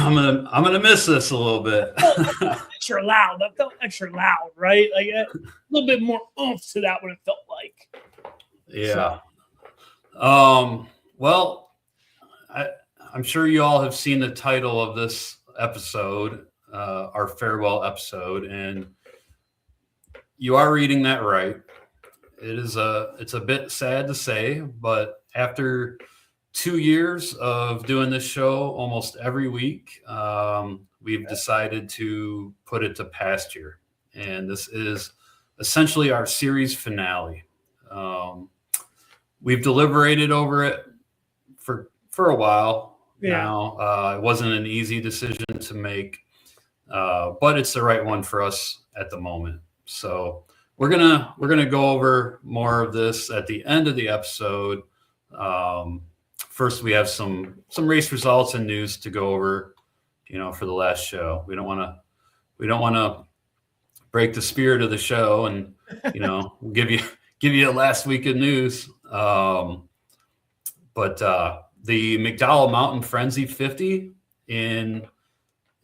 I'm gonna miss this a little bit. Extra loud. That felt extra loud, right? Like a little bit more oomph to that what it felt like. Yeah. So. Well, I'm sure you all have seen the title of this episode, our farewell episode, and you are reading that right. It's a bit sad to say, but after 2 years of doing this show almost every week, we've decided to put it to pasture. And this is essentially our series finale. We've deliberated over it for a while now. It wasn't an easy decision to make, but it's the right one for us at the moment. So we're gonna go over more of this at the end of the episode. First, we have some race results and news to go over, for the last show. We don't want to break the spirit of the show, and we'll give you a last week of news. But the McDowell Mountain Frenzy 50 in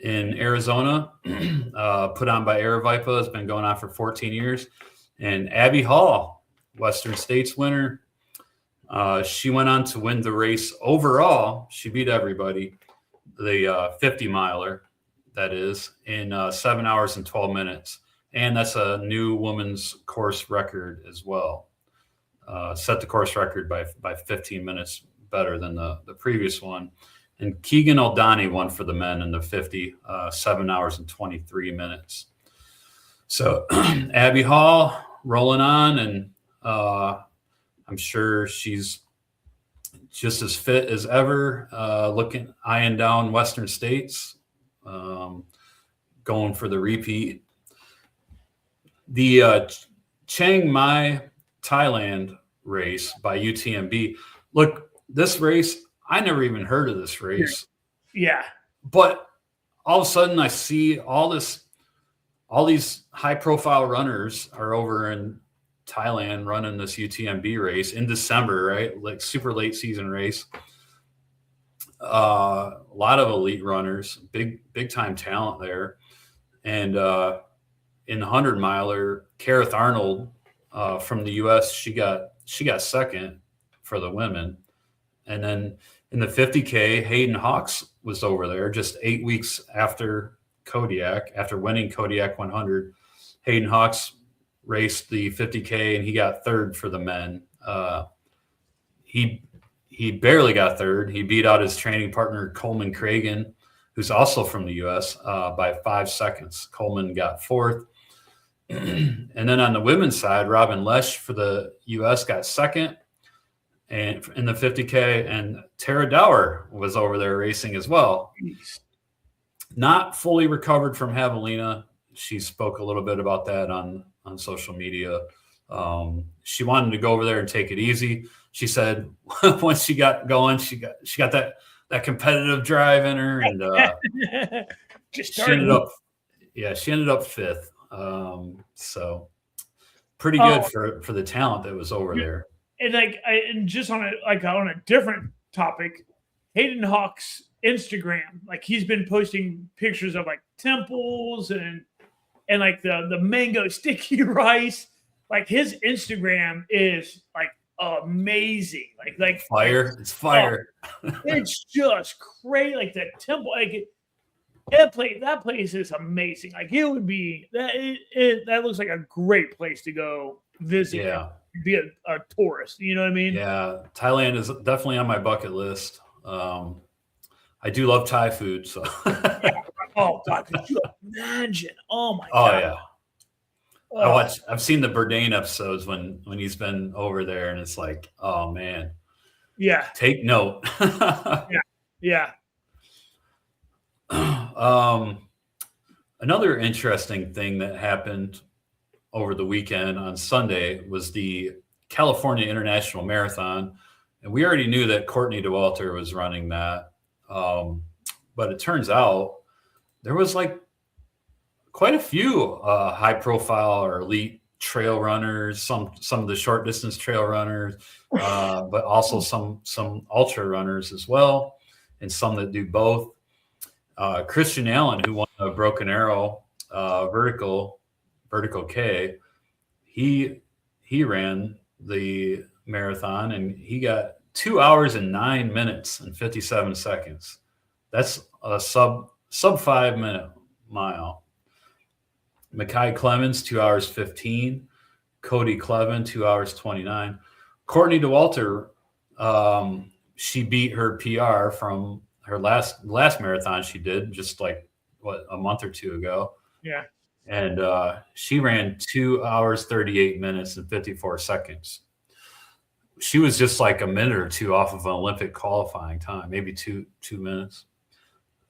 Arizona, put on by Aravaipa, has been going on for 14 years. And Abby Hall, Western States winner, she went on to win the race overall. She beat everybody, the 50 miler, that is, in 7 hours and 12 minutes. And that's a new women's course record as well. Set the course record by 15 minutes better than the previous one. And Keegan O'Donnell won for the men in the 50, 7 hours and 23 minutes. So Abby Hall rolling on, and I'm sure she's just as fit as ever, eyeing down Western States, going for the repeat. The Chiang Mai, Thailand race by UTMB. Look, this race, I never even heard of this race. Yeah. But all of a sudden I see all these high profile runners are over in Thailand running this UTMB race in December, right? Like super late season race. A lot of elite runners, big time talent there. And in the 100 miler, Kareth Arnold from the US, she got second for the women. And then in the 50K, Hayden Hawks was over there just 8 weeks after Kodiak, after winning Kodiak 100. Hayden Hawks raced the 50K and he got third for the men. He barely got third. He beat out his training partner, Coleman Cragen, who's also from the US, by 5 seconds. Coleman got fourth. And then on the women's side, Robin Lesh for the US got second and in the 50K, and Tara Dower was over there racing as well. Not fully recovered from Javelina. She spoke a little bit about that on social media. She wanted to go over there and take it easy. She said once she got going, she got that competitive drive in her, and she ended up fifth. So pretty good for the talent that was over there. And just on a different topic, Hayden Hawks' Instagram, like he's been posting pictures of like temples and like the mango sticky rice. Like his Instagram is like amazing. Like fire. It's fire. It's just crazy. Like the temple, like that place is amazing. Like it would be that looks like a great place to go visit. Yeah. Be a tourist, you know what I mean? Yeah, Thailand is definitely on my bucket list. I do love Thai food, so. Oh God, could you imagine? Oh my God. Oh yeah. I've seen the Bourdain episodes when he's been over there, and it's like, oh man. Yeah. Take note. Yeah. Another interesting thing that happened over the weekend on Sunday was the California International Marathon. And we already knew that Courtney DeWalter was running that. But it turns out there was like quite a few high profile or elite trail runners, some of the short distance trail runners, but also some ultra runners as well, and some that do both. Christian Allen, who won a Broken Arrow vertical K, he ran the marathon and he got 2 hours and 9 minutes and 57 seconds. That's a sub 5 minute mile. Mackay Clemens, 2 hours 15. Cody Clevin, 2 hours 29. Courtney DeWalter, she beat her PR from her last marathon she did just like a month or two ago. Yeah. And she ran 2 hours 38 minutes and 54 seconds. She was just like a minute or two off of an Olympic qualifying time, maybe two minutes.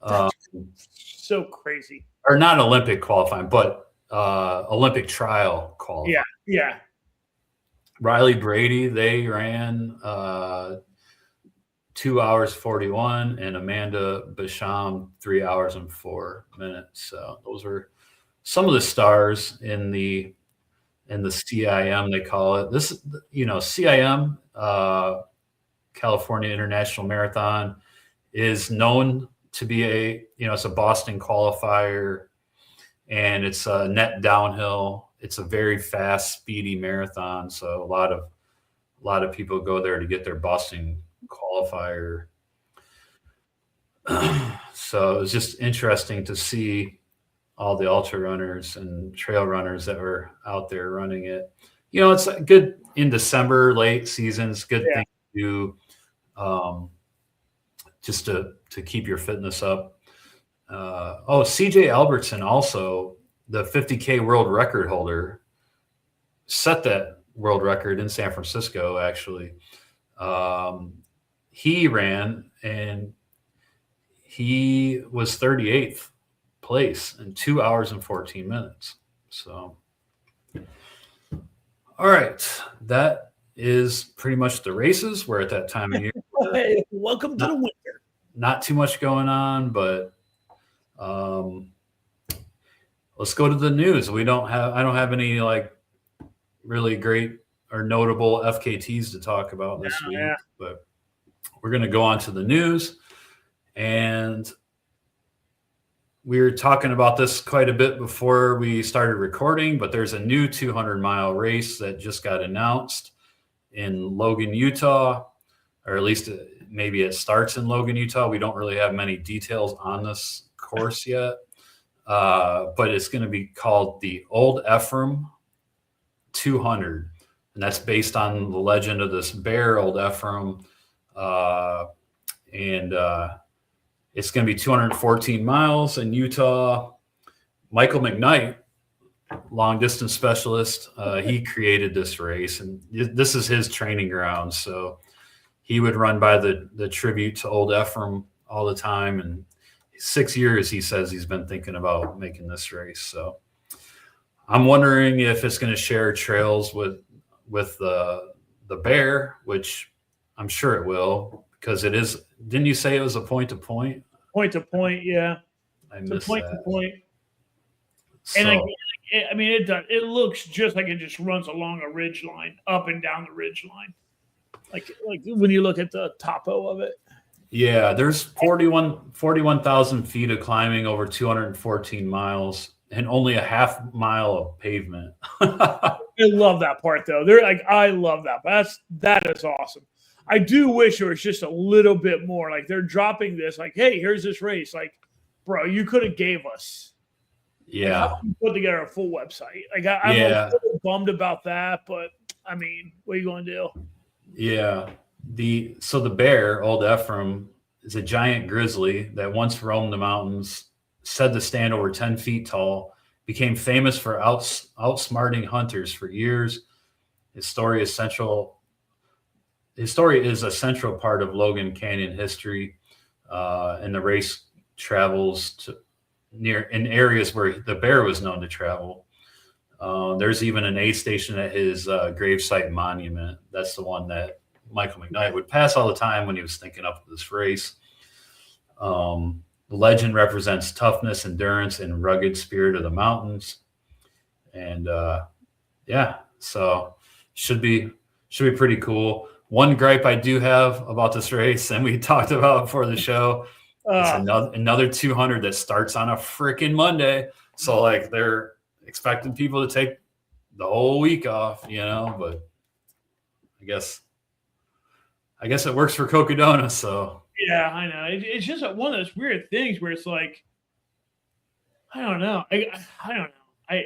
So crazy. Or not Olympic qualifying, but Olympic trial qualifying. Yeah. Riley Brady, they ran 2 hours 41, and Amanda Basham 3 hours and 4 minutes. So those were some of the stars in the CIM, they call it. This, CIM, California International Marathon, is known to be it's a Boston qualifier, and it's a net downhill. It's a very fast, speedy marathon. So a lot of people go there to get their Boston qualifier. So it was just interesting to see all the ultra runners and trail runners that were out there running it. It's good in December, late seasons, good thing to do, just to keep your fitness up. CJ Albertson, also the 50K world record holder, set that world record in San Francisco, actually. He ran and he was 38th place in 2 hours and 14 minutes. So, all right, that is pretty much the races. We're at that time of year. Welcome to the winter. Not too much going on, but let's go to the news. I don't have any like really great or notable FKTs to talk about this week, but we're going to go on to the news. And we were talking about this quite a bit before we started recording, but there's a new 200-mile race that just got announced in Logan, Utah, or at least maybe it starts in Logan, Utah. We don't really have many details on this course yet, but it's going to be called the Old Ephraim 200, and that's based on the legend of this bear, Old Ephraim, and it's going to be 214 miles in Utah. Michael McKnight, long distance specialist, he created this race, and this is his training ground. So he would run by the tribute to Old Ephraim all the time. And 6 years, he says he's been thinking about making this race. So I'm wondering if it's going to share trails with the bear, which I'm sure it will, because it is. Didn't you say it was a point to point? Point to point, yeah. I missed point that. to point. So, And it does. It looks just like it just runs along a ridge line, up and down the ridge line, like when you look at the topo of it. yeah, there's 41,000 feet of climbing over 214 miles, and only a half mile of pavement. I love that part, though. I love that. That is awesome. I do wish there was just a little bit more. Like, they're dropping this, like, hey, here's this race. Like, bro, you could have gave us. Yeah. Like, how do you put together a full website? Like, I'm a little bummed about that, but I mean, what are you going to do? Yeah. So the bear, Old Ephraim, is a giant grizzly that once roamed the mountains, said to stand over 10 feet tall, became famous for outsmarting hunters for years. His story is a central part of Logan Canyon history, and the race travels in areas where the bear was known to travel. There's even an aid station at his gravesite monument. That's the one that Michael McKnight would pass all the time when he was thinking up this race. The legend represents toughness, endurance, and rugged spirit of the mountains. And so should be pretty cool. One gripe I do have about this race, and we talked about before the show, It's another 200 that starts on a freaking Monday. So like they're expecting people to take the whole week off, but I guess it works for Cocodona. So yeah, I know. It's just one of those weird things where it's like, I don't know. I don't know.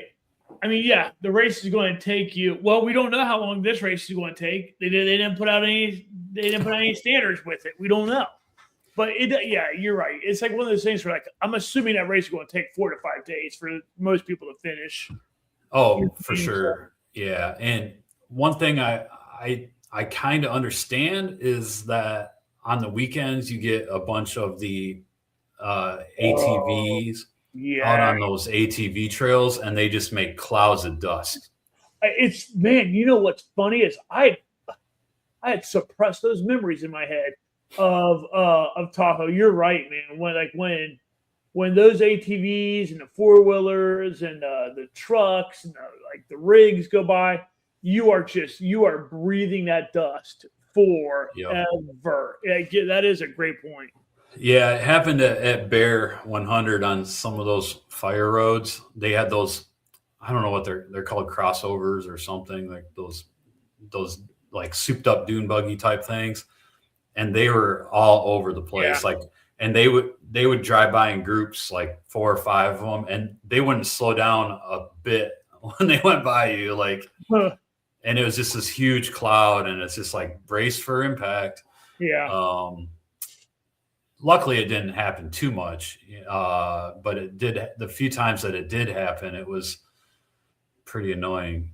I mean, yeah, the race is going to take you. Well, we don't know how long this race is going to take. They didn't put out any standards with it. We don't know. But yeah, you're right. It's like one of those things where, like, I'm assuming that race is going to take 4 to 5 days for most people to finish. Oh, for sure. Yeah. And one thing I kind of understand is that on the weekends you get a bunch of the ATVs out on those ATV trails, and they just make clouds of dust. Man, you know what's funny is I had suppressed those memories in my head of Tahoe. You're right, man. When those ATVs and the 4-wheelers and the trucks and the rigs go by, you are breathing that dust forever. Yep. That is a great point. Yeah, it happened at Bear 100 on some of those fire roads. They had those, I don't know what they're called, crossovers or something, like those like souped up dune buggy type things, and they were all over the place. Yeah. And they would drive by in groups, like 4 or 5 of them, and they wouldn't slow down a bit when they went by you, and it was just this huge cloud, and it's just like brace for impact. Yeah. Luckily, it didn't happen too much, but it did. The few times that it did happen, it was pretty annoying.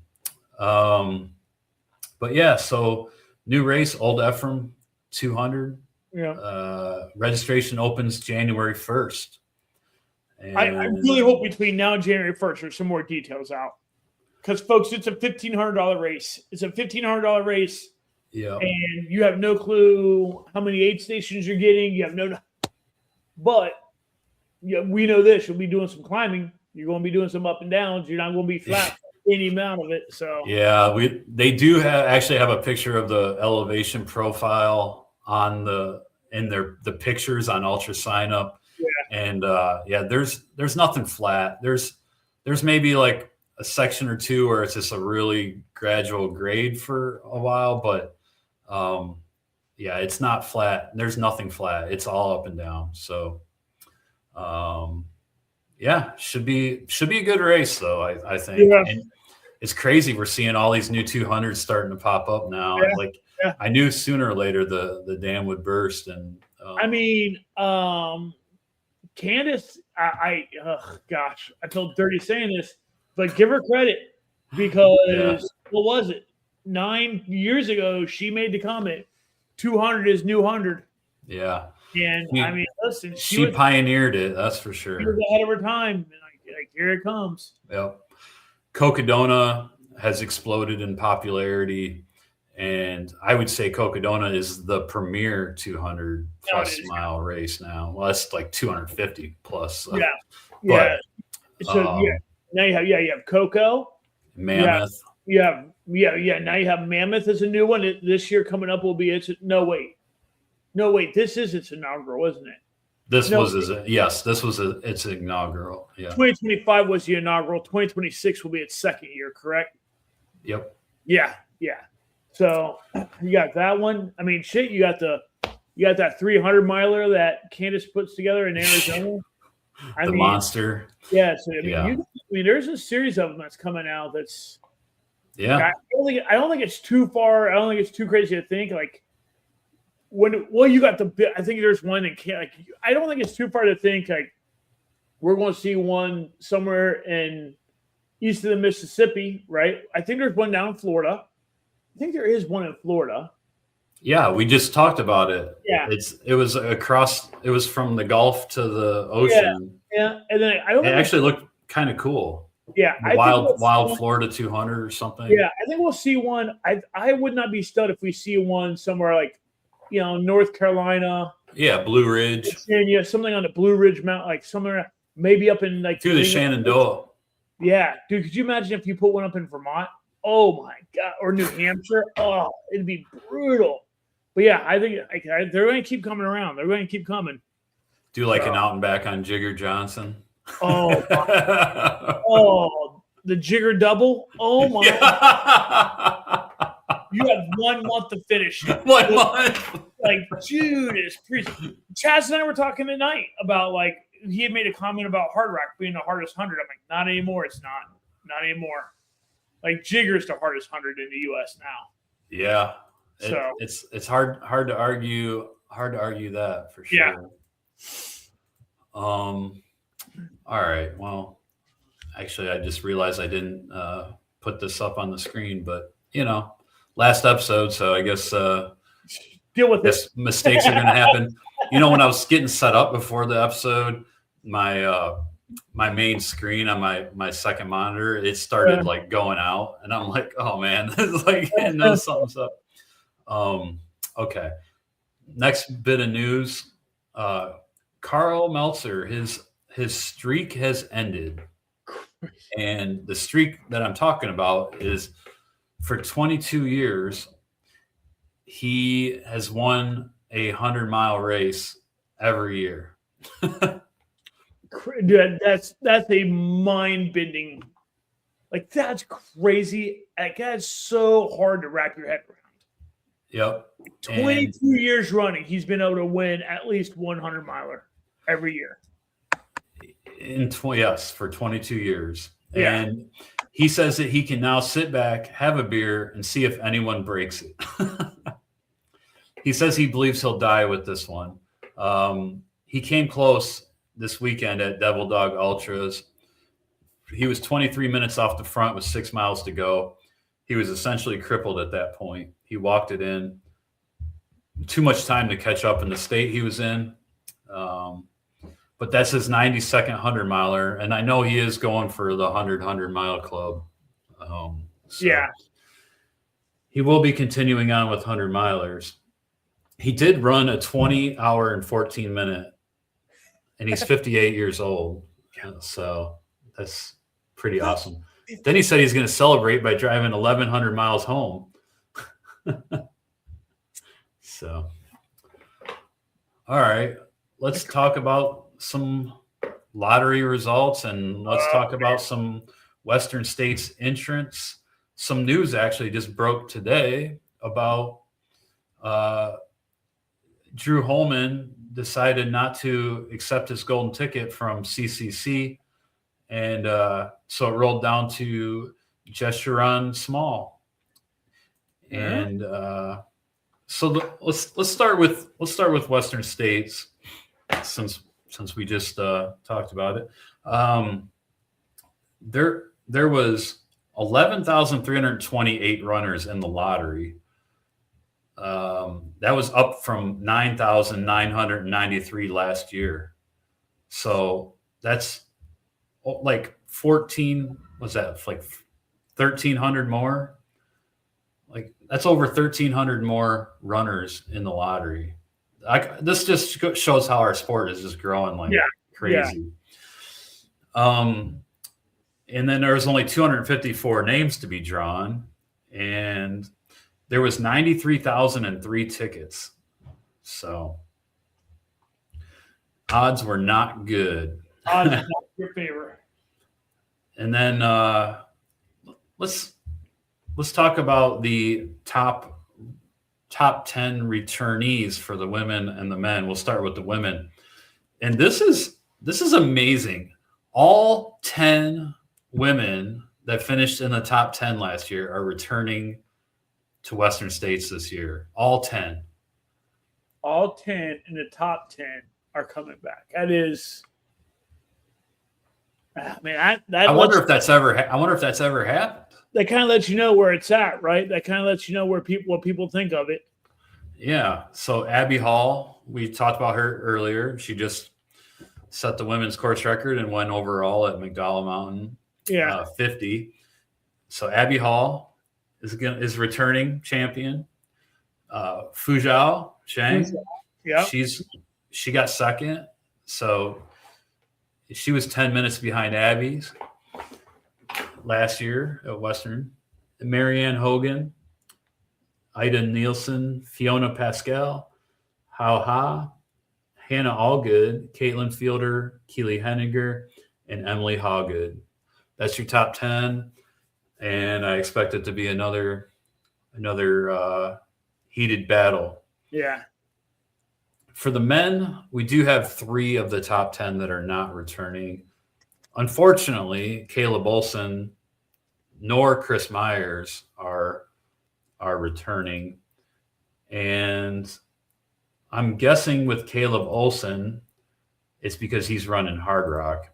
But yeah, so new race, Old Ephraim 200. Yeah. Registration opens January 1st. And I really hope between now and January 1st there's some more details out. Because, folks, it's a $1,500 race. It's a $1,500 race. Yeah. And you have no clue how many aid stations you're getting. You have no. But we know this. You'll be doing some climbing. You're going to be doing some up and downs. You're not going to be flat any amount of it. So yeah, they do actually have a picture of the elevation profile on the pictures on Ultra Sign Up. Yeah. And there's nothing flat. There's maybe like a section or two where it's just a really gradual grade for a while, but it's not flat. There's nothing flat. It's all up and down. So should be a good race though, I think. Yeah. And it's crazy. We're seeing all these new 200s starting to pop up now. Yeah. I knew sooner or later the dam would burst. And Candace, I feel dirty saying this, but give her credit because what was it? 9 years ago, she made the comment, 200 is new 100. Yeah. And listen, she pioneered it. That's for sure. She was ahead of her time. And here it comes. Yep. Cocodona has exploded in popularity. And I would say Cocodona is the premier 200 plus mile race now. Well, that's like 250 plus. So. Yeah. So now you have Coco, Mammoth. Yeah. Now you have Mammoth as a new one. This year coming up will be its this is its inaugural, isn't it? This was its inaugural. Yeah. 2025 was the inaugural. 2026 will be its second year, correct? Yep. Yeah. So you got that one. I mean, shit, you got that 300 miler that Candace puts together in Arizona. The monster. Yeah. So there's a series of them that's coming out. That's I don't think it's too far. I don't think it's too crazy to think like you got I think there's one in I don't think it's too far to think like we're going to see one somewhere in east of the Mississippi, right? I think there's one down in Florida. I think there is one in Florida. Yeah, we just talked about it. Yeah, it was across. It was from the Gulf to the ocean. Yeah, and then it actually looked kind of cool. Yeah, wild Florida 200 or something. Yeah, I think we'll see one. I would not be stunned if we see one somewhere like, North Carolina. Yeah, Blue Ridge. Virginia, something on the Blue Ridge Mountain, like somewhere maybe up in like. Through the Shenandoah. Yeah, dude, could you imagine if you put one up in Vermont? Oh my God, or New Hampshire? Oh, it'd be brutal. But yeah, I think they're going to keep coming around. They're going to keep coming. Do like an out and back on Jigger Johnson. Oh, the Jigger double. Oh my! Yeah. You have 1 month to finish. 1 month. Like Judas Priest. Chaz and I were talking tonight about like he had made a comment about Hardrock being the hardest 100. I'm like, not anymore. It's not anymore. Like Jigger's the hardest 100 in the U.S. now. Yeah. So it's hard to argue that for sure. Yeah. All right. Well, actually, I just realized I didn't put this up on the screen, but last episode, so I guess deal with this. Mistakes are going to happen. When I was getting set up before the episode, my main screen on my second monitor, it started like going out, and I'm like, oh man, it's like something's up. Okay. Next bit of news. Karl Meltzer, his streak has ended. And the streak that I'm talking about is for 22 years, he has won a 100-mile race every year. Dude, that's a mind-bending. Like, that's crazy. Like, that's so hard to wrap your head around. Yep. 22 years running, he's been able to win at least 100-miler every year. For 22 years. Yeah. And he says that he can now sit back, have a beer, and see if anyone breaks it. He says he believes he'll die with this one. He came close this weekend at Devil Dog Ultras. He was 23 minutes off the front with 6 miles to go. He was essentially crippled at that point. He walked it in. Too much time to catch up in the state he was in. But that's his 92nd 100-miler. And I know he is going for the 100-mile club. Yeah. He will be continuing on with 100-milers. He did run a 20-hour and 14-minute, and he's 58 years old. So that's pretty awesome. Then he said he's going to celebrate by driving 1,100 miles home. So, all right, let's talk about some lottery results, and let's talk about some Western States entrants. Some news actually just broke today about Drew Holman decided not to accept his golden ticket from CCC, and so it rolled down to Jeshuron Small. And so let's start with Western States, since we just talked about it. There was 11,328 runners in the lottery. That was up from 9,993 last year. So that's like 1,300 more? Like, that's over 1,300 more runners in the lottery. This just shows how our sport is just growing like crazy. Yeah. And then there was only 254 names to be drawn, and there was 93,003 tickets. So odds were not good. Odds not in your favor. And then let's talk about the top 10 returnees for the women and the men. We'll start with the women. And this is amazing. All 10 women that finished in the top 10 last year are returning to Western States this year. All 10. All 10 in the top 10 are coming back. That is, I mean, I wonder if that's ever happened. That kind of lets you know where it's at, right? That kind of lets you know what people think of it. Yeah. So Abby Hall, we talked about her earlier. She just set the women's course record and went overall at McDowell Mountain. 50. So Abby Hall is returning champion. Fuzhou Chiang, she got second. So she was 10 minutes behind Abby's last year at Western. Marianne Hogan, Ida Nielsen, Fiona Pascal, Hao Ha, Hannah Allgood, Caitlin Fielder, Keely Henniger, and Emily Hawgood. That's your top 10, and I expect it to be another heated battle. Yeah. For the men, we do have 3 of the top 10 that are not returning. Unfortunately, Caleb Olson nor Chris Myers are returning. And I'm guessing with Caleb Olson, it's because he's running Hardrock.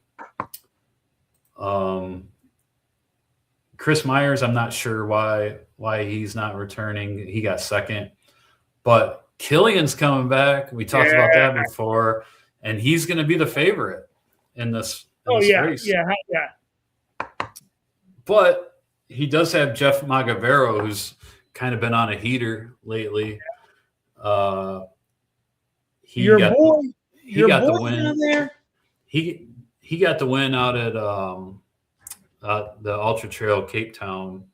Chris Myers, I'm not sure why he's not returning. He got second. But Killian's coming back. We talked about that before. And he's going to be the favorite in this race. Yeah. But he does have Jeff Magavero, who's kind of been on a heater lately. He got the win there. He got the win out at the Ultra Trail Cape Town.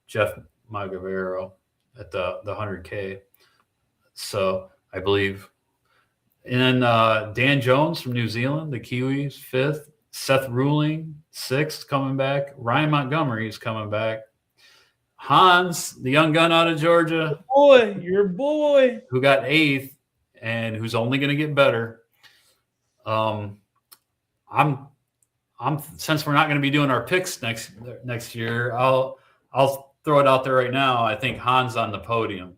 Jeff Magavero at the 100K. So I believe. And then Dan Jones from New Zealand, the Kiwis, 5th. Seth Ruling, 6th, coming back. Ryan Montgomery is coming back. Hans, the young gun out of Georgia. Your boy. Who got 8th and who's only going to get better. I'm since we're not going to be doing our picks next year, I'll throw it out there right now. I think Hans on the podium.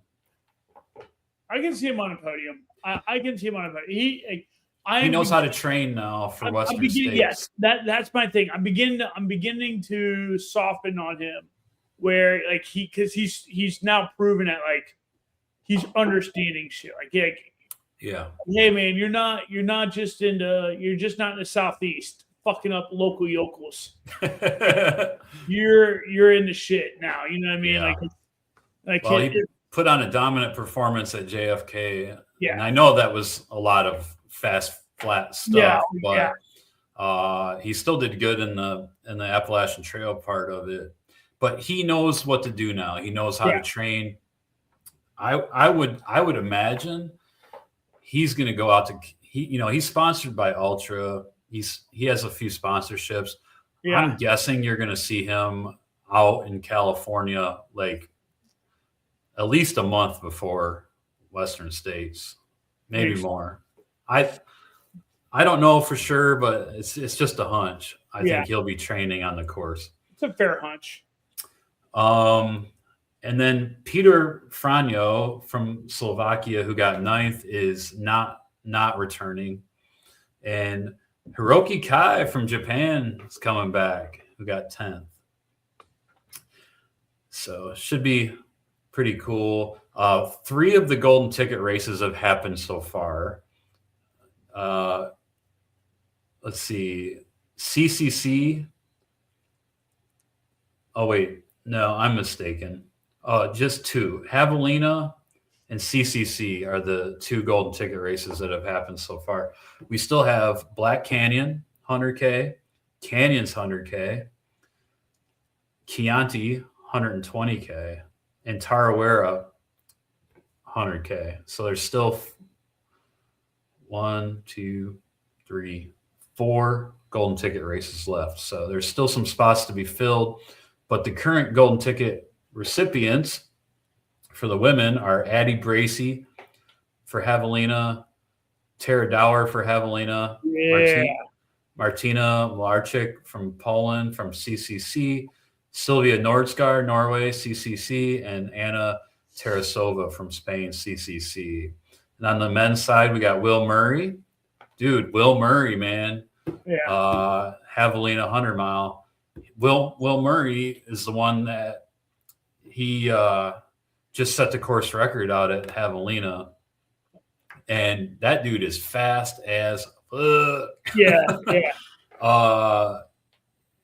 I can see him on a podium. I can see him on a podium. He knows how to train now for Western States. Yes, that's my thing. I'm beginning to soften on him, where like because he's now proven that like he's understanding shit. Yeah. Hey man, you're not just in the Southeast fucking up local yokels. you're in the shit now. You know what I mean? Yeah. He put on a dominant performance at JFK. Yeah. And I know that was a lot of fast, flat stuff, but he still did good in the Appalachian Trail part of it. But he knows what to do now. He knows how to train. I would imagine he's going to go out to he's sponsored by Ultra. He has a few sponsorships. Yeah. I'm guessing you're going to see him out in California like at least a month before Western States, maybe more. I don't know for sure, but it's just a hunch. I think he'll be training on the course. It's a fair hunch. And then Peter Franjo from Slovakia, who got 9th, is not returning. And Hiroki Kai from Japan is coming back, who got 10th. So it should be pretty cool. 3 of the golden ticket races have happened so far. Let's see. CCC. Oh, wait. No, I'm mistaken. Just 2. Javelina and CCC are the 2 golden ticket races that have happened so far. We still have Black Canyon, 100K, Canyons 100K, Chianti, 120K, and Tarawera, 100K. So there's still 1, 2, 3, 4 golden ticket races left. So there's still some spots to be filled. But the current golden ticket recipients for the women are Addie Bracey for Javelina, Tara Dower for Javelina, Martina Larchik from Poland from CCC, Sylvia Nordskar, Norway, CCC, and Anna Tarasova from Spain, CCC. And on the men's side, we got Will Murray. Dude, Will Murray, man. Yeah. Javelina 100 mile. Will Murray is the one that he just set the course record out at Javelina. And that dude is fast as fuck. Yeah.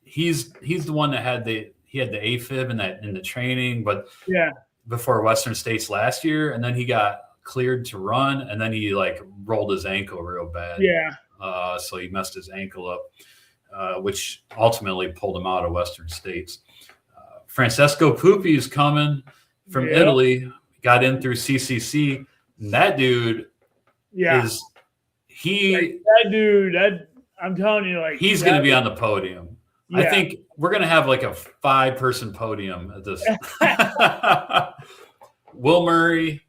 He's the one that had the AFib in the training, but yeah, before Western States last year, and then he got cleared to run, and then he like rolled his ankle real bad. Yeah. So he messed his ankle up, which ultimately pulled him out of Western States. Francesco Pupi is coming from Italy, got in through CCC. And that dude that dude, I'm telling you, like he's going to be on the podium. Yeah. I think we're going to have like a 5-person podium at this. Will Murray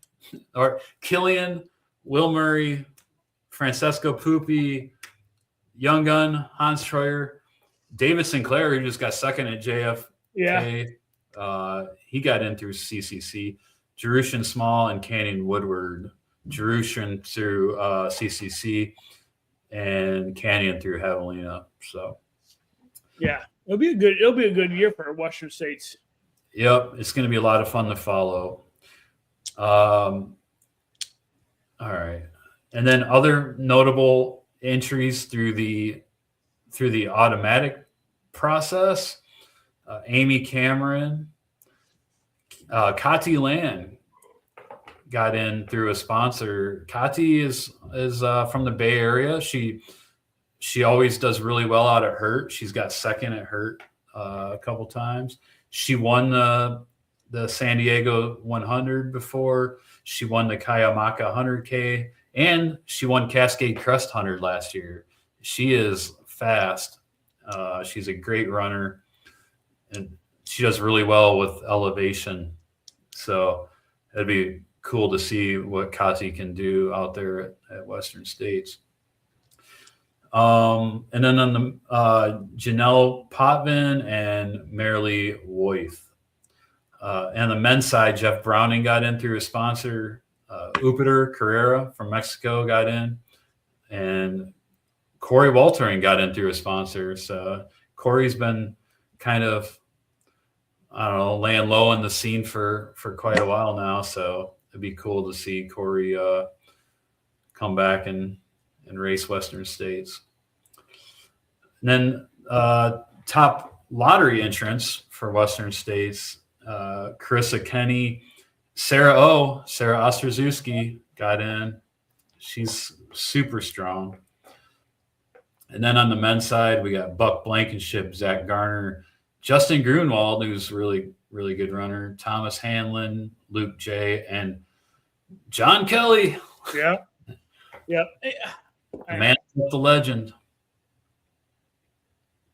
or Killian, Will Murray, Francesco Pupi, Young Gun, Hans Troyer, David Sinclair, who just got second at JFK. Yeah. He got in through CCC. Jerushan Small and Canyon Woodward. Jerushan through CCC and Canyon through Javelina. So, yeah, it'll be a good year for Western States. Yep, it's going to be a lot of fun to follow. All right, and then other notable entries through the automatic process. Amy Cameron, Kati Land got in through a sponsor. Kati is from the Bay Area. She always does really well out at Hurt. She's got second at Hurt a couple times. She won the San Diego 100 before. She won the Cuyamaca 100K, and she won Cascade Crest 100 last year. She is fast. She's a great runner, and she does really well with elevation. So it'd be cool to see what Kati can do out there at Western States. And then on the Janelle Potvin and Marilee Woith. And the men's side, Jeff Browning got in through a sponsor. Upiter Carrera from Mexico got in. And Corey Waltering got in through a sponsor. So Corey's been kind of, I don't know, laying low in the scene for quite a while now. So it'd be cool to see Corey come back and race Western States. And then top lottery entrants for Western States, Carissa Kenny, Sarah Ostrozewski got in. She's super strong. And then on the men's side, we got Buck Blankenship, Zach Garner, Justin Grunwald, who's really, really good runner, Thomas Hanlon, Luke J., and John Kelly. Yeah. The man with the legend.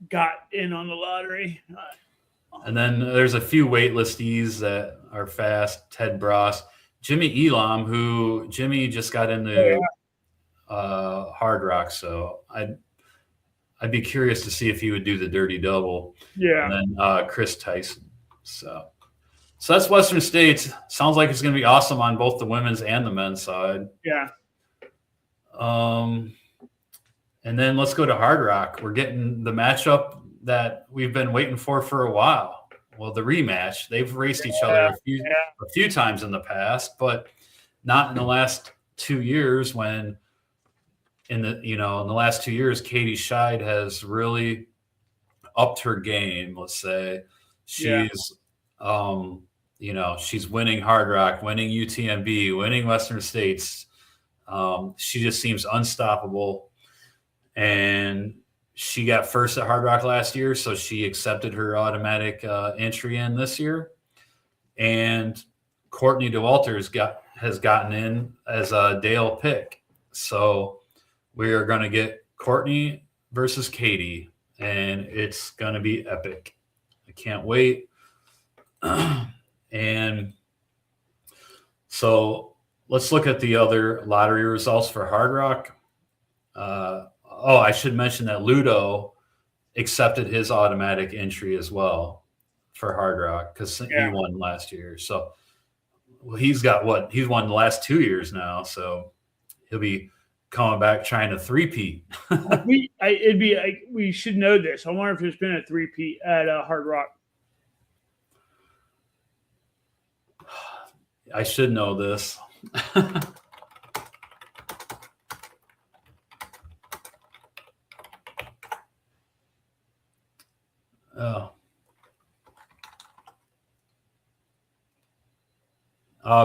Got in on the lottery. And then there's a few waitlistees that are fast. Ted Bross, Jimmy Elam, who Jimmy just got into Hardrock, so I'd be curious to see if he would do the dirty double. Yeah. And then Chris Tyson. So that's Western States. Sounds like it's going to be awesome on both the women's and the men's side. Yeah. And then let's go to Hardrock. We're getting the matchup that we've been waiting for a while. Well, the rematch. They've raced each other a few times in the past, but not in the last 2 years. When in the last 2 years, Katie Scheid has really upped her game. Let's say she's she's winning Hardrock, winning UTMB, winning Western States. She just seems unstoppable. And she got first at Hardrock last year, so she accepted her automatic entry in this year. And Courtney DeWalter has gotten in as a Dale pick. So we are going to get Courtney versus Katie, and it's going to be epic. I can't wait. And so let's look at the other lottery results for Hardrock. I should mention that Ludo accepted his automatic entry as well for Hardrock because he won last year. So he's won the last 2 years now. So he'll be coming back trying to three-peat. We should know this. I wonder if there's been a three-peat at Hardrock. I should know this.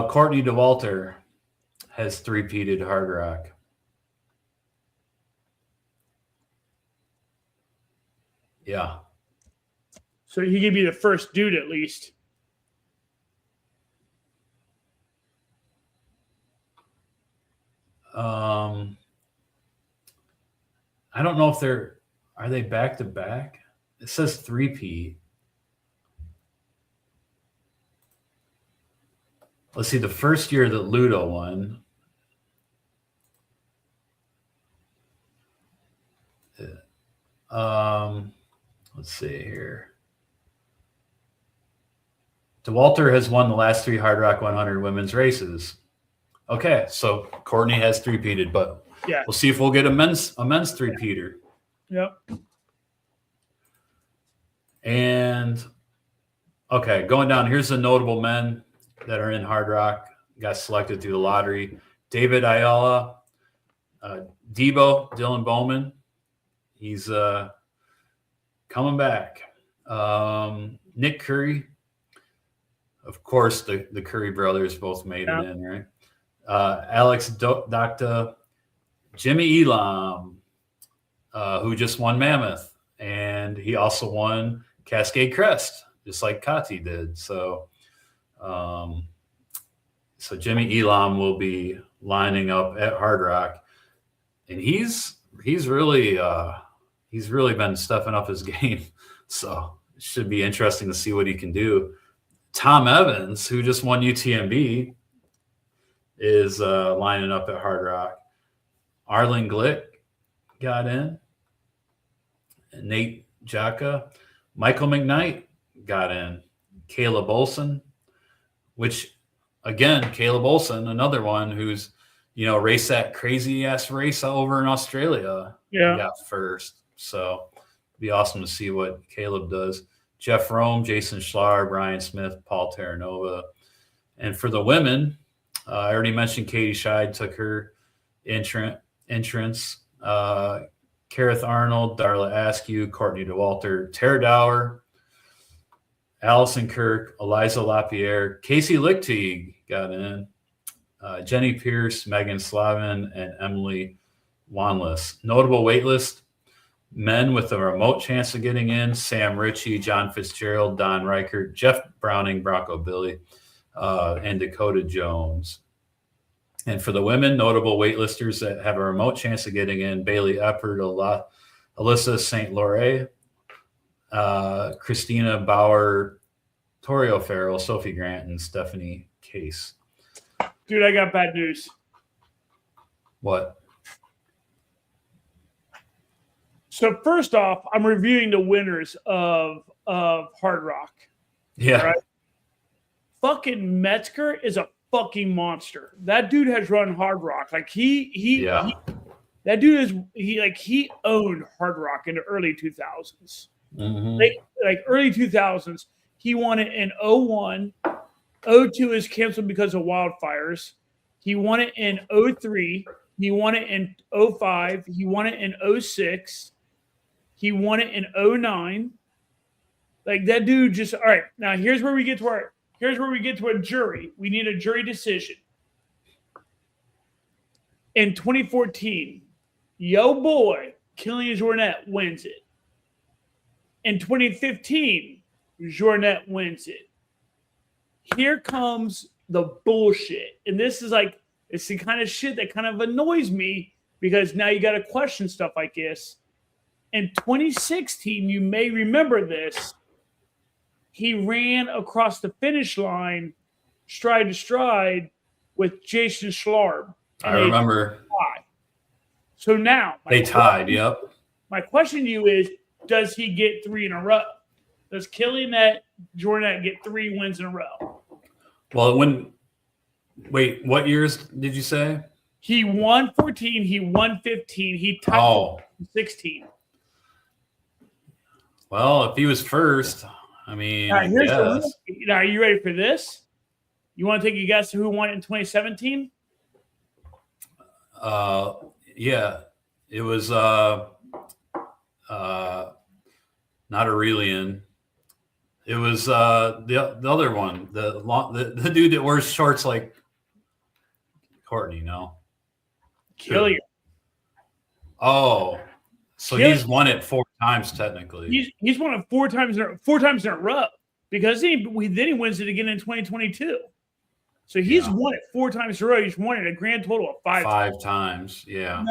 Courtney DeWalter has three-peated Hardrock. Yeah. So he could be the first dude at least. I don't know if are they back to back? It says 3-peat. Let's see, the first year that Ludo won. Let's see here. DeWalter has won the last 3 Hardrock 100 women's races. Okay, so Courtney has 3-peated, but Yeah. we'll see if we'll get a men's 3-peater. Yep. And okay, going down, here's the notable men that are in Hardrock, got selected through the lottery. David Ayala, Debo, Dylan Bowman. He's coming back. Nick Curry. Of course, the Curry brothers both made it in, right? Alex Docta, Jimmy Elam, who just won Mammoth. And he also won Cascade Crest, just like Kati did. So Jimmy Elam will be lining up at Hardrock. And he's really been stepping up his game. So it should be interesting to see what he can do. Tom Evans, who just won UTMB, is lining up at Hardrock. Arlen Glick got in. Nate Jaka. Michael McKnight got in. Caleb Olson, which, again, Caleb Olson, another one who's, raced that crazy-ass race over in Australia. Yeah. He got first. So it'd be awesome to see what Caleb does. Jeff Rome, Jason Schlar, Brian Smith, Paul Terranova. And for the women, I already mentioned Katie Scheid took her entrance. Kareth Arnold, Darla Askew, Courtney DeWalter, Tara Dower, Allison Kirk, Eliza Lapierre, Casey Lichtig got in, Jenny Pierce, Megan Slavin, and Emily Wanless. Notable waitlist: men with a remote chance of getting in: Sam Ritchie, John Fitzgerald, Don Reichert, Jeff Browning, Bronco Billy, and Dakota Jones. And for the women, notable waitlisters that have a remote chance of getting in: Bailey Eppert, Alyssa St. Laurent, Christina Bauer, Torio Farrell, Sophie Grant, and Stephanie Case. Dude, I got bad news. What? So first off, I'm reviewing the winners of Hardrock. Yeah. Right? Fucking Metzger is a fucking monster. That dude has run Hardrock. Like he owned Hardrock in the early 2000s. Mm-hmm. Like early 2000s, he won it in 01. 02 is canceled because of wildfires. He won it in 03. He won it in 05. He won it in 06. He won it in 09. Like that dude just all right. Now here's where we get to a jury. We need a jury decision. In 2014, yo boy, Killian Jornet wins it. In 2015, Jornet wins it. Here comes the bullshit. And this is like, it's the kind of shit that kind of annoys me because now you got to question stuff like this. In 2016, you may remember this. He ran across the finish line, stride to stride, with Jason Schlarb. I remember. So now they tied. Yep. My question to you is: does he get 3 in a row? Does Killian Jornet get 3 wins in a row? Well, wait, what years did you say? He won 14. He won 15. He tied 16. Well, if he was first, I mean, now, now, are you ready for this? You want to take a guess who won it in 2017? Yeah, it was not Aurelian. It was the other one, the dude that wears shorts like Courtney. No, Killian. Oh, so Killian. He's won it 4 times technically. He's won it 4 times in a row because then he wins it again in 2022. So he's won it 4 times in a row. He's won it a grand total of 5 times. Yeah.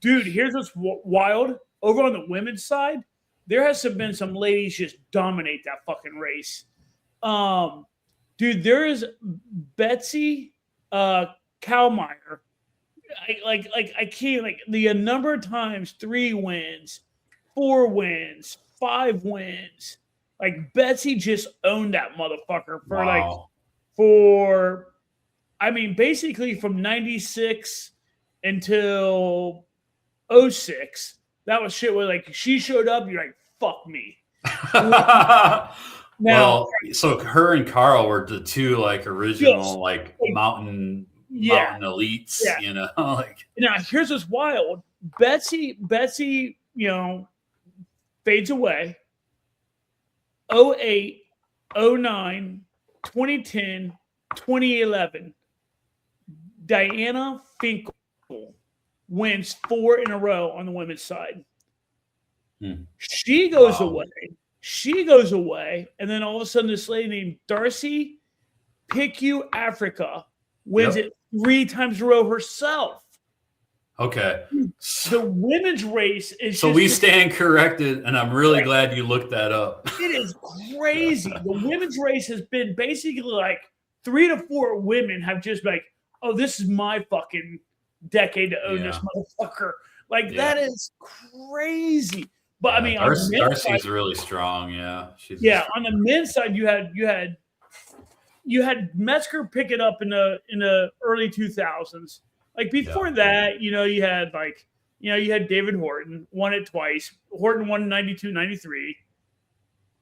Dude, here's what's wild. Over on the women's side, there has been some ladies just dominate that fucking race. Dude, there is Betsy Kalmeyer. I can't, like, the number of times 3 wins, 4 wins, 5 wins. Like, Betsy just owned that motherfucker basically from 96 until 06. That was shit where, like, she showed up, you're like, fuck me. Now, so her and Karl were the 2 like original mountain elites, you know. Like, now here's what's wild. Betsy, you know, fades away. 08, 09, 2010, 2011. Diana Finkel wins 4 in a row on the women's side. She goes away. And then all of a sudden, this lady named Darcy Picu Africa wins it 3 times in a row herself. Okay. The women's race is so we stand corrected, and I'm really glad you looked that up. It is crazy. The women's race has been basically like 3 to 4 women have just like, oh, this is my fucking decade to own this motherfucker. Like, that is crazy. But I mean, Darcy's really strong. Yeah, on the men's side, you had Metzger pick it up in the early 2000s. Like, before that, you had David Horton, won it twice. Horton won 92, 93.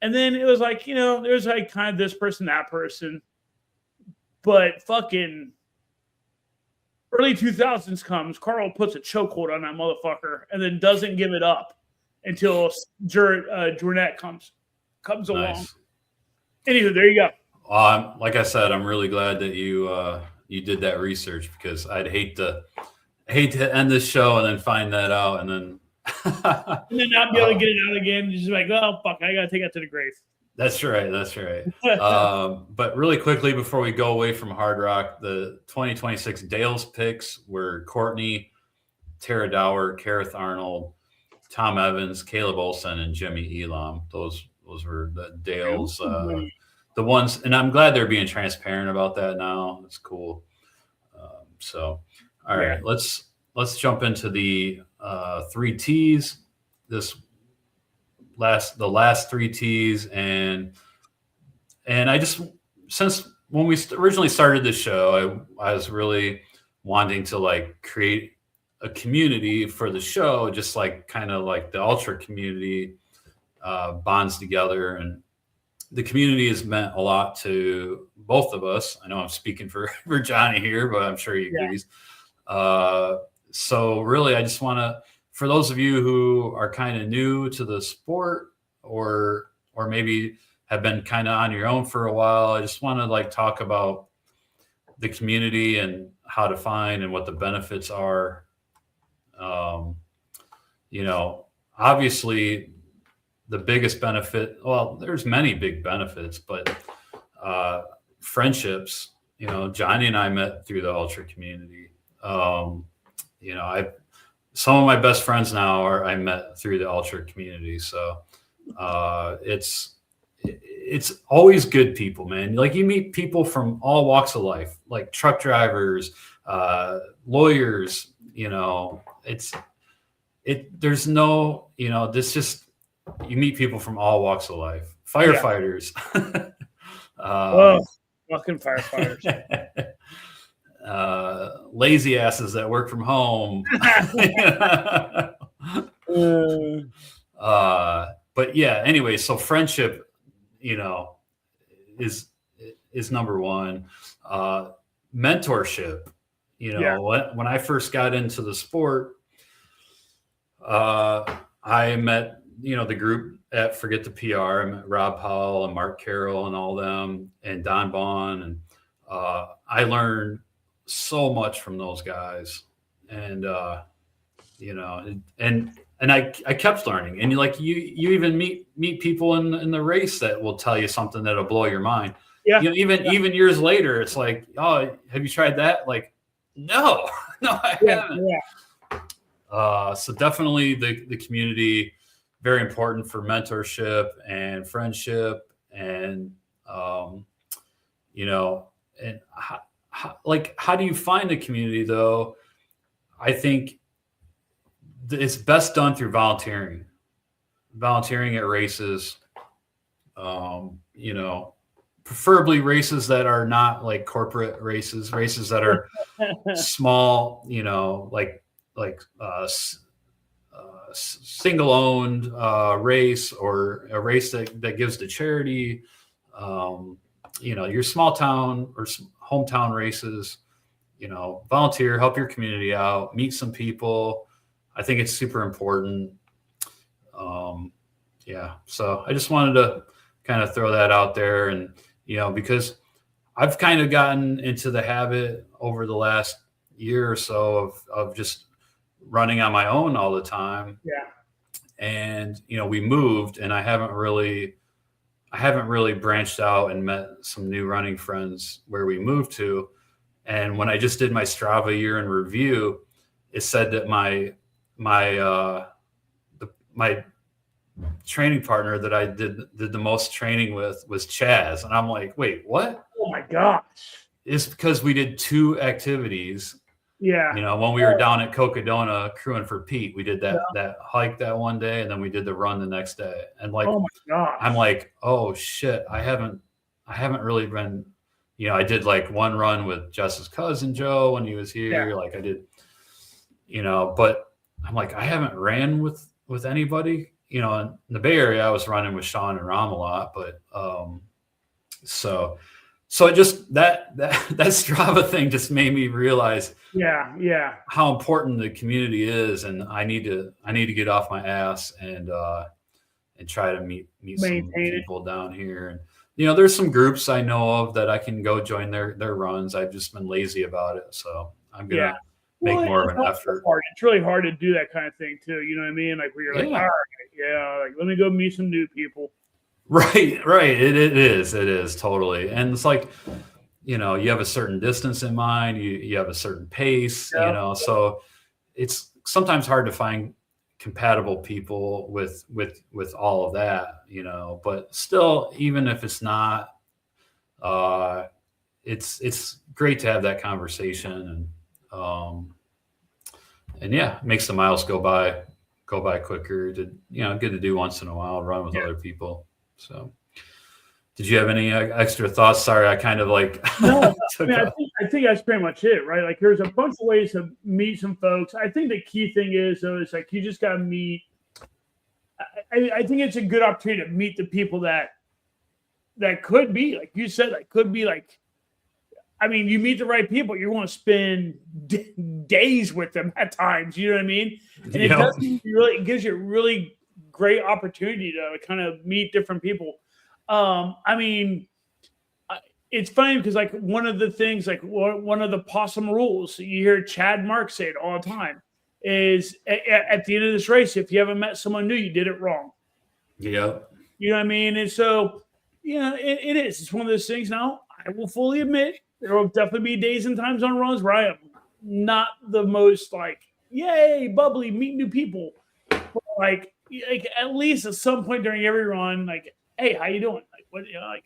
And then it was like, there's like kind of this person, that person. But fucking early 2000s comes, Karl puts a chokehold on that motherfucker and then doesn't give it up until Jornet comes along. Anywho, there you go. Like I said, I'm really glad that you did that research, because I'd hate to end this show and then find that out and then not be able to get it out again. Just like, oh fuck, I gotta take that to the grave. That's right. But really quickly before we go away from Hard Rock, the 2026 Dale's picks were Courtney, Tara Dower, Kareth Arnold, Tom Evans, Caleb Olson, and Jimmy Elam. Those were the Dale's, the ones, and I'm glad they're being transparent about that now. It's cool. So, all right, let's jump into the 3 T's. The last 3 T's, and I just, since when we originally started this show, I was really wanting to like create a community for the show, just like kind of like the ultra community bonds together, and the community has meant a lot to both of us. I know I'm speaking for Johnny here, but I'm sure he agrees. So really, I just want to, for those of you who are kind of new to the sport, or maybe have been kind of on your own for a while, I just want to like talk about the community and how to find and what the benefits are. Obviously the biggest benefit, well, there's many big benefits, but friendships, Johnny and I met through the ultra community. Some of my best friends now I met through the ultra community. So it's always good people, man. Like, you meet people from all walks of life, like truck drivers, lawyers, there's no, you meet people from all walks of life. Firefighters. Fucking firefighters. Lazy asses that work from home. But yeah, anyway, so friendship, is number one. Mentorship, when I first got into the sport, I met, the group at Forget the PR. I met Rob Powell and Mark Carroll and all them, and Don Bond. And I learned so much from those guys. And, and I kept learning. And you even meet people in the race that will tell you something that'll blow your mind. Yeah. Even years later, it's like, oh, have you tried that? Like, no, I haven't. So definitely the community, very important for mentorship and friendship, and and how do you find a community though? I think it's best done through volunteering at races, preferably races that are not like corporate races that are small, single owned race, or a race that gives to charity. Your small town or hometown races, volunteer, help your community out, meet some people. I think it's super important. So I just wanted to kind of throw that out there, and because I've kind of gotten into the habit over the last year or so of just running on my own all the time. Yeah. And we moved, and I haven't really branched out and met some new running friends where we moved to. And when I just did my Strava year in review, it said that my training partner that I did the most training with was Chaz. And I'm like, wait, what? Oh my gosh. It's because we did 2 activities. Yeah. When we were down at Cocodona crewing for Pete, we did that hike that one day, and then we did the run the next day. And oh my gosh. I'm like, oh shit, I haven't really been, I did like one run with Jess's cousin Joe when he was here. Yeah. Like I did, but I'm like, I haven't ran with anybody. In the Bay Area, I was running with Sean and Ram a lot, but so it just that Strava thing just made me realize how important the community is, and I need to get off my ass and try to meet some people down here. And there's some groups I know of that I can go join their runs. I've just been lazy about it, so I'm gonna make more of an effort. It's really hard to do that kind of thing too. You know what I mean? Like where you're like, all right, like let me go meet some new people. Right. It is totally. And it's like, you have a certain distance in mind, you have a certain pace, so it's sometimes hard to find compatible people with all of that, but still, even if it's not, it's great to have that conversation, and it makes the miles go by quicker. Good to do once in a while, run with other people. So, did you have any extra thoughts? Sorry, I kind of like. No, I think that's pretty much it, right? Like, there's a bunch of ways to meet some folks. I think the key thing is, though, is like you just got to meet. I think it's a good opportunity to meet the people that could be, like you said, like could be like. I mean, you meet the right people, you want to spend days with them at times. You know what I mean? And it gives you a really great opportunity to kind of meet different people. I mean, it's funny because like one of the things, like one of the possum rules, you hear Chad Mark say it all the time, is at the end of this race, if you haven't met someone new, you did it wrong. Yeah. You know what I mean? And so, it is. It's one of those things. Now, I will fully admit there will definitely be days and times on runs where I am not the most like, yay, bubbly, meet new people. But like at least at some point during every run, like, hey, how you doing? Like, what, like,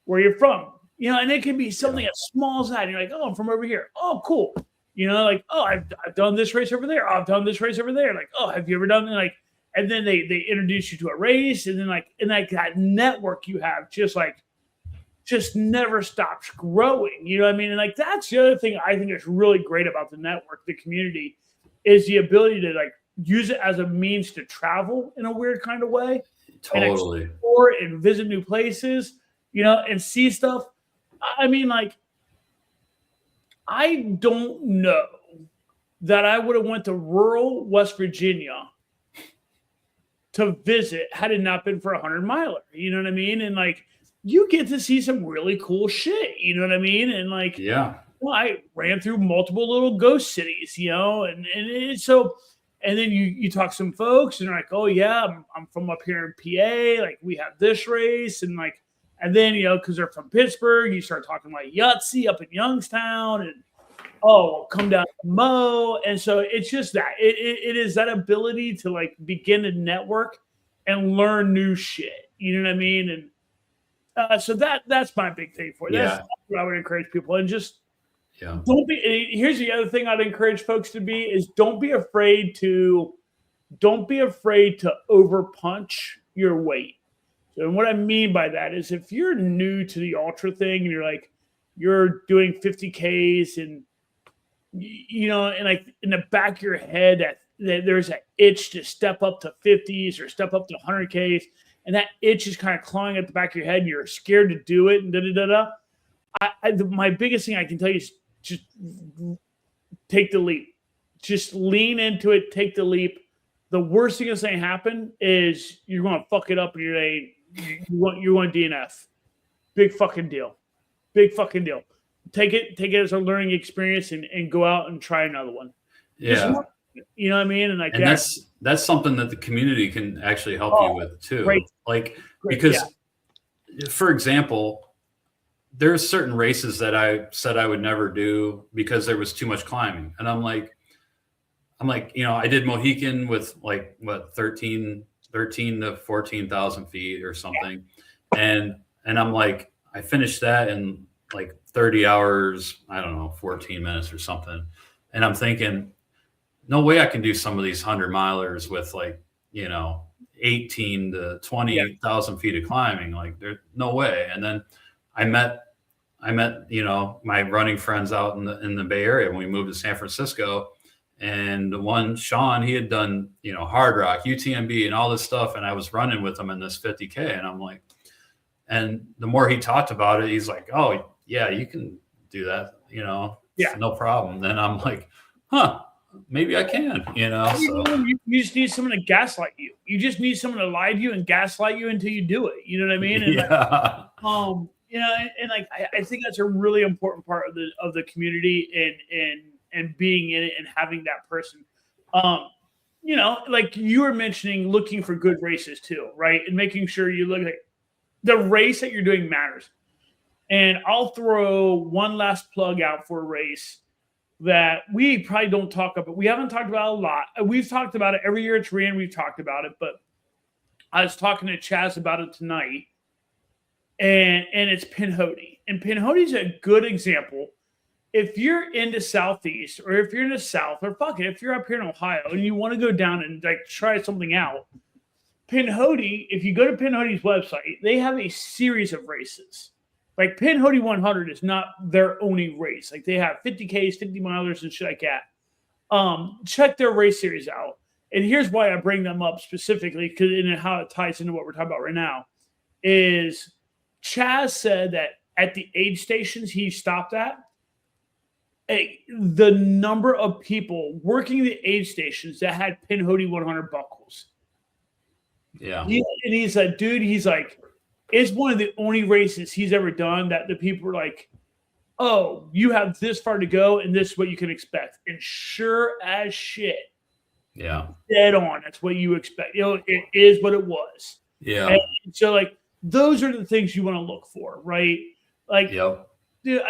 where you're from? And it can be something as small as that. And you're like, oh, I'm from over here. Oh, cool. Like, oh, I've done this race over there. Oh, I've done this race over there. Like, oh, have you ever done like? And then they introduce you to a race, and then that network you have just never stops growing. You know what I mean? And like that's the other thing I think is really great about the network, the community, is the ability to like use it as a means to travel in a weird kind of way. Totally. And explore and visit new places, and see stuff. I mean, like, I don't know that I would have went to rural West Virginia to visit had it not been for 100-miler. You know what I mean? And like, you get to see some really cool shit. You know what I mean? And like, I ran through multiple little ghost cities, and so, and then you talk to some folks and they're like, oh yeah, I'm from up here in PA. Like we have this race, and like, and then, cause they're from Pittsburgh, you start talking like Yahtzee up in Youngstown, oh, come down to Mo. And so it's just that it is that ability to like begin to network and learn new shit. You know what I mean? And so that's my big thing for it. That's what I would encourage people. And just don't be. Here's the other thing I'd encourage folks to be is don't be afraid to overpunch your weight. So what I mean by that is if you're new to the ultra thing and you're doing 50Ks and and like in the back of your head that there's an itch to step up to 50s or step up to 100Ks, and that itch is kind of clawing at the back of your head and you're scared to do it and my biggest thing I can tell you is just take the leap. Just lean into it, take the leap. The worst thing that's going to happen is you're going to fuck it up and you want DNF. Big fucking deal. Big fucking deal. Take it as a learning experience and go out and try another one. Yeah. You know what I mean? And that's something that the community can actually help you with too. Great. Because for example, there's certain races that I said I would never do because there was too much climbing. And I'm like, I did Mohican with 13 to 14,000 feet or something. And I'm like, I finished that in 30 hours, I don't know, 14 minutes or something. And I'm thinking, no way I can do some of these 100-milers with 18 to 20,000 feet of climbing. There's no way. And then I met my running friends out in the Bay Area when we moved to San Francisco. And the one, Sean, he had done, Hardrock, UTMB and all this stuff. And I was running with him in this 50K. And I'm like, and the more he talked about it, he's like, oh, yeah, you can do that, no problem. Then I'm like, maybe I can, So. You just need someone to gaslight you. You just need someone to lie to you and gaslight you until you do it. You know what I mean? And I think that's a really important part of the community and being in it and having that person. Like you were mentioning, looking for good races too, right? And making sure you look at the race that you're doing matters. And I'll throw one last plug out for a race that we probably don't talk about. We haven't talked about a lot. We've talked about it every year it's ran. We've talked about it, but I was talking to Chaz about it tonight, and it's Pinhoti. And Pinhoti's a good example. If you're in the Southeast, or if you're in the South, or if you're up here in Ohio and you want to go down and try something out, Pinhoti, if you go to Pinhoti's website, they have a series of races. Pinhoti 100 is not their only race. They have 50Ks, 50-milers, and shit like that. Check their race series out. And here's why I bring them up specifically, because how it ties into what we're talking about right now, is Chaz said that at the aid stations he stopped at, the number of people working the aid stations that had Pinhoti 100 buckles. Yeah. He's like, dude, it's one of the only races he's ever done that the people are like, oh, you have this far to go and this is what you can expect. And sure as shit. Yeah. Dead on. That's what you expect. It is what it was. Yeah. And so those are the things you want to look for, right? Dude,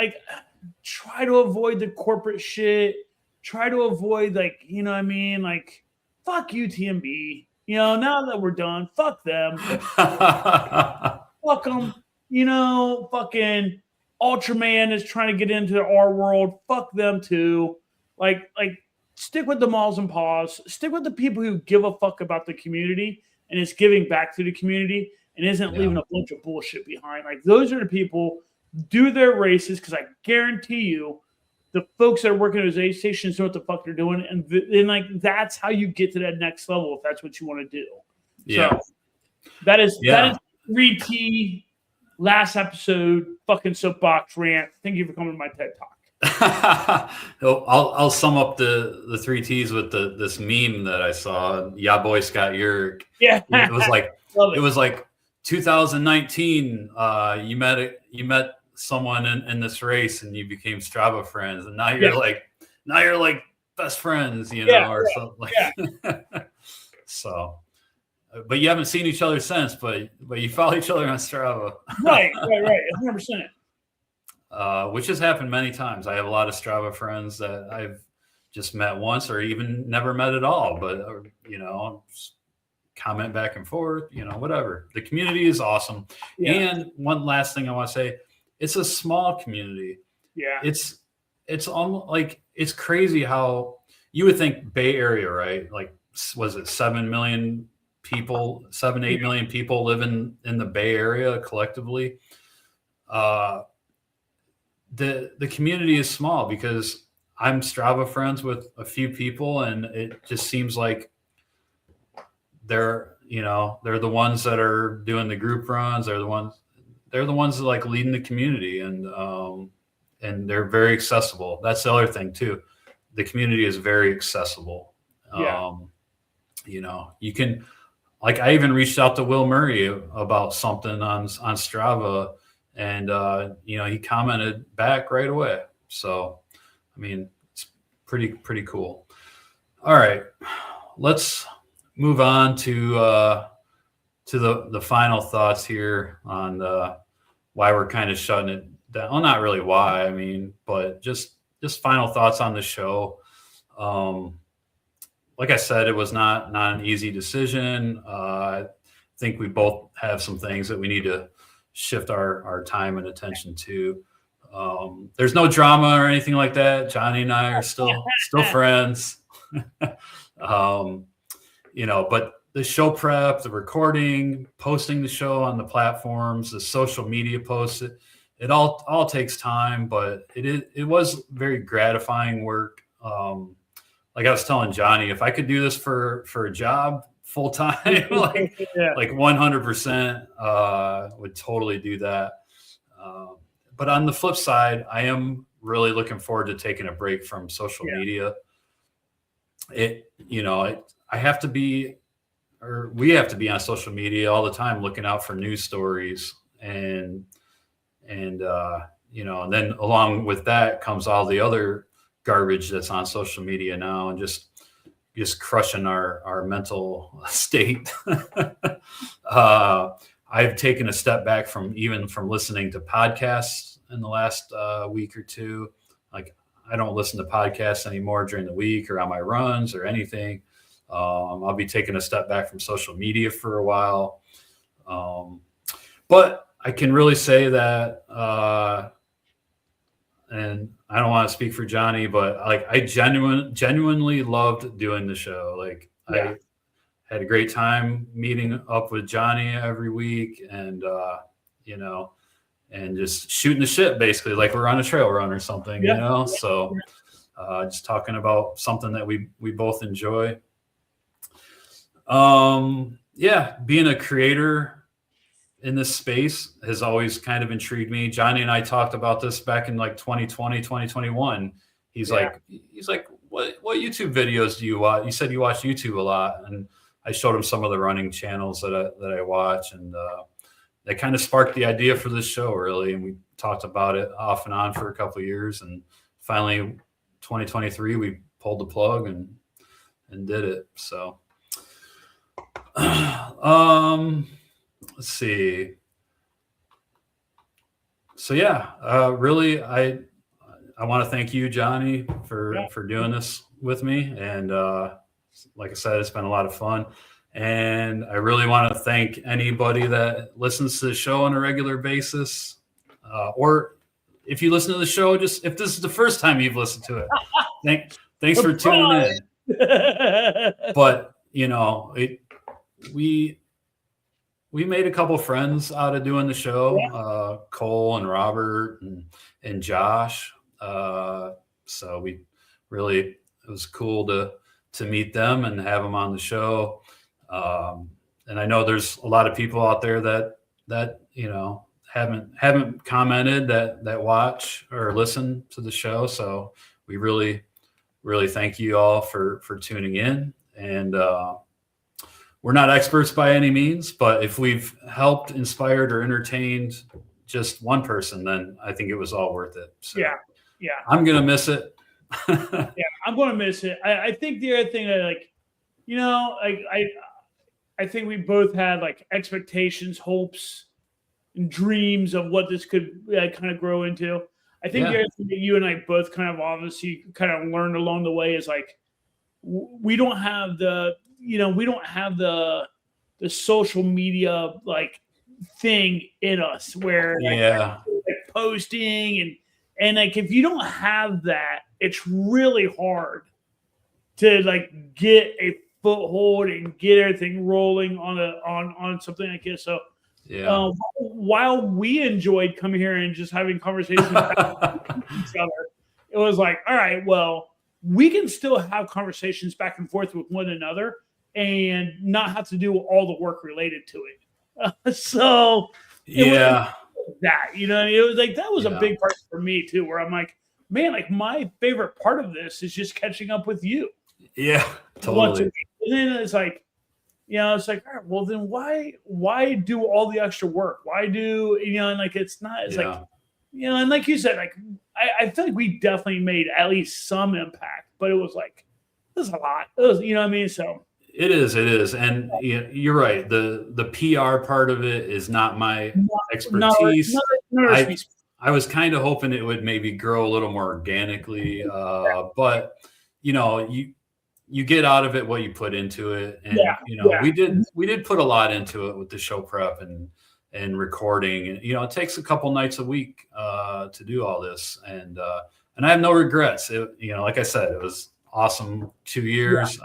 try to avoid the corporate shit. Try to avoid fuck UTMB. Now that we're done, fuck them. Fuck them. Fucking Ultraman is trying to get into our world. Fuck them too. Stick with the Malls and Paws. Stick with the people who give a fuck about the community and is giving back to the community and isn't leaving a bunch of bullshit behind. Those are the people. Do their races, because I guarantee you the folks that are working at those aid stations know what the fuck they're doing. And then that's how you get to that next level if that's what you want to do. Yeah. So that is 3T last episode, fucking soapbox rant. Thank you for coming to my TED Talk. I'll sum up the 3 T's with this meme that I saw. Yeah, boy, Scott Yerk. Yeah. It was 2019. You met someone in this race and you became Strava friends, and now you're best friends, or something So, but you haven't seen each other since, but you follow each other on Strava. right 100%. which has happened many times. I have a lot of Strava friends that I've just met once or even never met at all, but just comment back and forth, whatever. The community is awesome. Yeah. And one last thing I want to say, it's a small community. Yeah. It's almost like, it's crazy how you would think Bay Area, right? Like, was it 7 million people, 8 million people living in the Bay Area collectively? The community is small because I'm Strava friends with a few people, and it just seems like they're the ones that are doing the group runs. They're the ones that like leading the community, and they're very accessible. That's the other thing too. The community is very accessible. Yeah. You can, like, I even reached out to Will Murray about something on Strava, and he commented back right away. So, I mean, it's pretty cool. All right, let's move on to the final thoughts here on why we're kind of shutting it down. Well, not really why, I mean, but just final thoughts on the show. Like I said, it was not an easy decision. I think we both have some things that we need to shift our time and attention to. There's no drama or anything like that. Johnny and I are still friends. But the show prep, the recording, posting the show on the platforms, the social media posts, it all takes time, but it was very gratifying work. Like I was telling Johnny, if I could do this for a job full time, like 100%, would totally do that. But on the flip side, I am really looking forward to taking a break from social media. I have to be, or we have to be on social media all the time, looking out for news stories, and then along with that comes all the other garbage that's on social media now, and just crushing our mental state. I've taken a step back from listening to podcasts in the last week or two. Like, I don't listen to podcasts anymore during the week or on my runs or anything. I'll be taking a step back from social media for a while. But I can really say that, and I don't want to speak for Johnny, but like, I genuinely loved doing the show. Like, I had a great time meeting up with Johnny every week, and and just shooting the shit, basically, like we're on a trail run or something. So just talking about something that we both enjoy. Being a creator in this space has always kind of intrigued me. Johnny and I talked about this back in like 2020, 2021. He's like, what YouTube videos do you watch? You said you watch YouTube a lot. And I showed him some of the running channels that I watch. And that kind of sparked the idea for this show, really. And we talked about it off and on for a couple of years. And finally, 2023, we pulled the plug and did it. So, let's see. So really, I want to thank you, Johnny, for doing this with me. And like I said, it's been a lot of fun. And I really want to thank anybody that listens to the show on a regular basis. Or if you listen to the show, just if this is the first time you've listened to it, thanks for tuning in. But we made a couple friends out of doing the show, Cole and Robert and Josh. So it was cool to meet them and have them on the show. And I know there's a lot of people out there that haven't commented that watch or listen to the show. So we really, really thank you all for tuning in. And we're not experts by any means, but if we've helped, inspired, or entertained just one person, then I think it was all worth it. So yeah. I'm going to miss it. I'm going to miss it. I think the other thing that, I think we both had like expectations, hopes, and dreams of what this could kind of grow into. I think the other thing that you and I both kind of obviously kind of learned along the way is like, we don't have the social media like thing in us where like posting and like if you don't have that, it's really hard to like get a foothold and get everything rolling on something like this. So while we enjoyed coming here and just having conversations with each other, it was like, all right, well, we can still have conversations back and forth with one another and not have to do all the work related to it. So that, you know, it was like, that was a big part for me too, where I'm like, man, like my favorite part of this is just catching up with you. Yeah, totally. And then it's like, you know, it's like, all right, well then why do all the extra work? Why do, you know, and like, it's like, you know, and like you said, like, I feel like we definitely made at least some impact, but it was like, this is a lot. It was, you know what I mean? So it is. And you're right. The PR part of it is not my expertise. I was kind of hoping it would maybe grow a little more organically. But you know, you get out of it what you put into it. And you know, we did put a lot into it with the show prep and recording. And you know, it takes a couple nights a week to do all this. And I have no regrets. You know, like I said, it was awesome 2 years.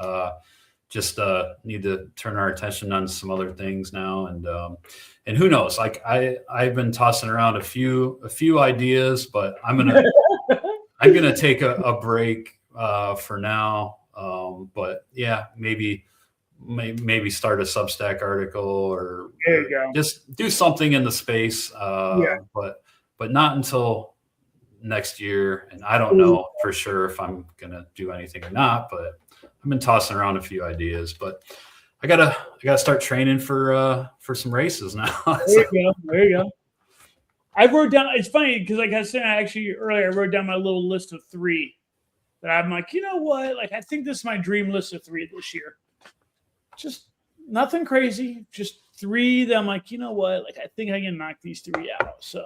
Just need to turn our attention on some other things now, and who knows? Like I've been tossing around a few ideas, but I'm gonna take a break for now. But yeah, maybe start a Substack article or just do something in the space. But not until next year, and I don't know for sure if I'm gonna do anything or not, but I've been tossing around a few ideas, but I gotta start training for some races now. There you go. I wrote down. It's funny because, like I said, earlier I wrote down my little list of 3 that I'm like, you know what? Like I think this is my dream list of 3 this year. Just nothing crazy, just 3 that I'm like, you know what? Like I think I can knock these 3 out. So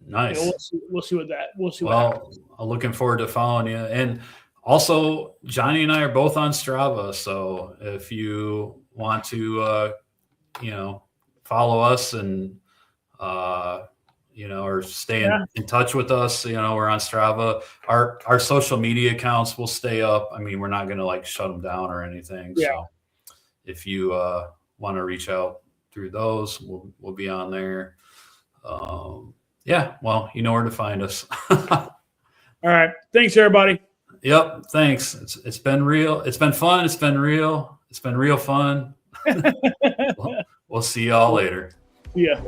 nice. You know, we'll see what that. We'll see. Well, I'm looking forward to following you and. Also, Johnny and I are both on Strava, so if you want to, you know, follow us and, you know, or stay in touch with us, you know, we're on Strava. Our social media accounts will stay up. I mean, we're not going to like shut them down or anything. Yeah. So if you want to reach out through those, we'll be on there. Yeah, well, you know where to find us. All right. Thanks, everybody. Yep. Thanks. It's been real. It's been fun. It's been real. It's been real fun. We'll see y'all later. Yeah.